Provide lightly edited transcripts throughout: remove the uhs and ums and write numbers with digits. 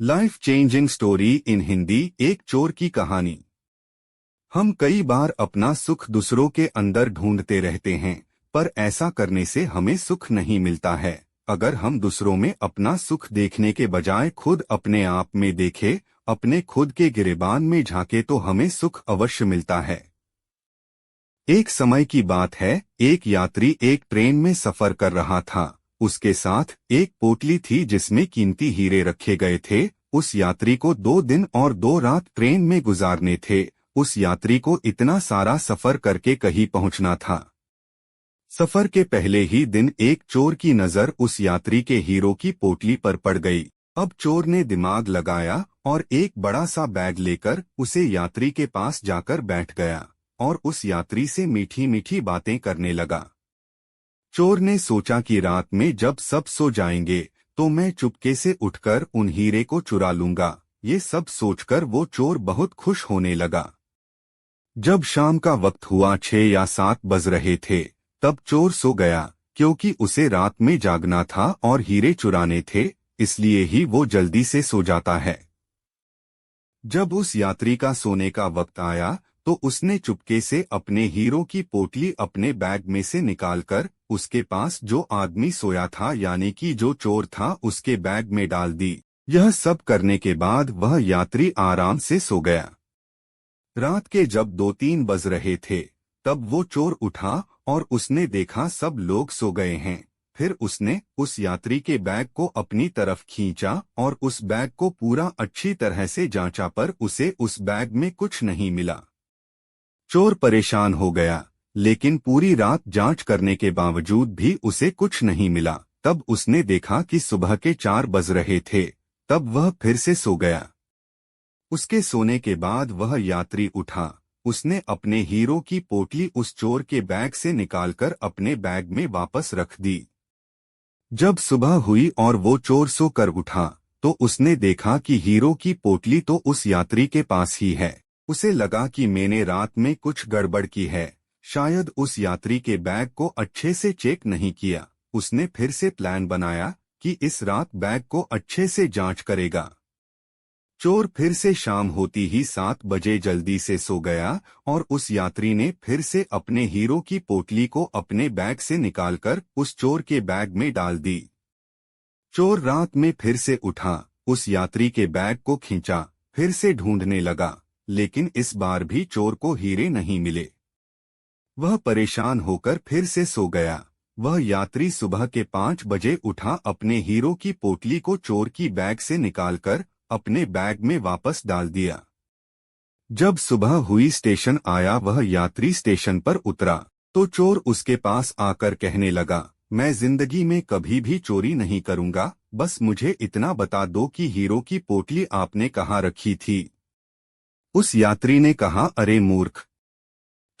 Life changing story in Hindi. एक चोर की कहानी। हम कई बार अपना सुख दूसरों के अंदर ढूंढते रहते हैं, पर ऐसा करने से हमें सुख नहीं मिलता है। अगर हम दूसरों में अपना सुख देखने के बजाय खुद अपने आप में देखें, अपने खुद के गिरेबान में झांके, तो हमें सुख अवश्य मिलता है। एक समय की बात है, एक यात्री एक ट्रेन में सफर कर रहा था। उसके साथ एक पोटली थी जिसमें कीमती हीरे रखे गए थे। उस यात्री को 2 दिन और 2 रात ट्रेन में गुजारने थे। उस यात्री को इतना सारा सफर करके कहीं पहुंचना था। सफर के पहले ही दिन एक चोर की नजर उस यात्री के हीरो की पोटली पर पड़ गई। अब चोर ने दिमाग लगाया और एक बड़ा सा बैग लेकर उसे यात्री के पास जाकर बैठ गया और उस यात्री से मीठी मीठी बातें करने लगा। चोर ने सोचा कि रात में जब सब सो जाएंगे तो मैं चुपके से उठकर उन हीरे को चुरा लूंगा। ये सब सोचकर वो चोर बहुत खुश होने लगा। जब शाम का वक्त हुआ, 6 या 7 बज रहे थे, तब चोर सो गया, क्योंकि उसे रात में जागना था और हीरे चुराने थे, इसलिए ही वो जल्दी से सो जाता है। जब उस यात्री का सोने का वक्त आया तो उसने चुपके से अपने हीरो की पोटली अपने बैग में से निकालकर उसके पास जो आदमी सोया था, यानी कि जो चोर था, उसके बैग में डाल दी। यह सब करने के बाद वह यात्री आराम से सो गया। रात के जब 2-3 बज रहे थे, तब वो चोर उठा और उसने देखा सब लोग सो गए हैं। फिर उसने उस यात्री के बैग को अपनी तरफ खींचा और उस बैग को पूरा अच्छी तरह से जांचा, पर उसे उस बैग में कुछ नहीं मिला। चोर परेशान हो गया, लेकिन पूरी रात जांच करने के बावजूद भी उसे कुछ नहीं मिला। तब उसने देखा कि सुबह के 4 बज रहे थे, तब वह फिर से सो गया। उसके सोने के बाद वह यात्री उठा। उसने अपने हीरो की पोटली उस चोर के बैग से निकालकर अपने बैग में वापस रख दी। जब सुबह हुई और वो चोर सोकर उठा, तो उसने देखा कि हीरो की पोटली तो उस यात्री के पास ही है। उसे लगा कि मैंने रात में कुछ गड़बड़ की है, शायद उस यात्री के बैग को अच्छे से चेक नहीं किया। उसने फिर से प्लान बनाया कि इस रात बैग को अच्छे से जांच करेगा। चोर फिर से शाम होती ही 7 बजे जल्दी से सो गया और उस यात्री ने फिर से अपने हीरो की पोटली को अपने बैग से निकालकर उस चोर के बैग में डाल दी। चोर रात में फिर से उठा, उस यात्री के बैग को खींचा, फिर से ढूंढने लगा, लेकिन इस बार भी चोर को हीरे नहीं मिले। वह परेशान होकर फिर से सो गया। वह यात्री सुबह के 5 बजे उठा, अपने हीरो की पोटली को चोर की बैग से निकालकर अपने बैग में वापस डाल दिया। जब सुबह हुई, स्टेशन आया, वह यात्री स्टेशन पर उतरा तो चोर उसके पास आकर कहने लगा, मैं जिंदगी में कभी भी चोरी नहीं करूंगा, बस मुझे इतना बता दो कि हीरो की पोटली आपने कहाँ रखी थी। उस यात्री ने कहा, अरे मूर्ख,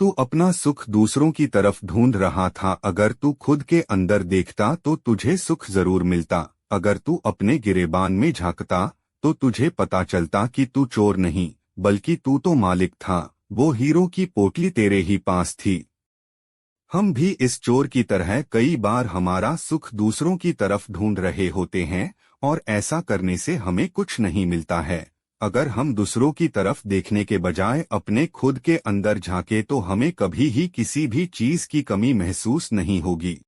तू अपना सुख दूसरों की तरफ ढूंढ रहा था। अगर तू खुद के अंदर देखता तो तुझे सुख जरूर मिलता। अगर तू अपने गिरेबान में झांकता तो तुझे पता चलता कि तू चोर नहीं, बल्कि तू तो मालिक था। वो हीरो की पोटली तेरे ही पास थी। हम भी इस चोर की तरह कई बार हमारा सुख दूसरों की तरफ ढूंढ रहे होते हैं, और ऐसा करने से हमें कुछ नहीं मिलता है। अगर हम दूसरों की तरफ देखने के बजाय अपने खुद के अंदर झांके, तो हमें कभी ही किसी भी चीज की कमी महसूस नहीं होगी।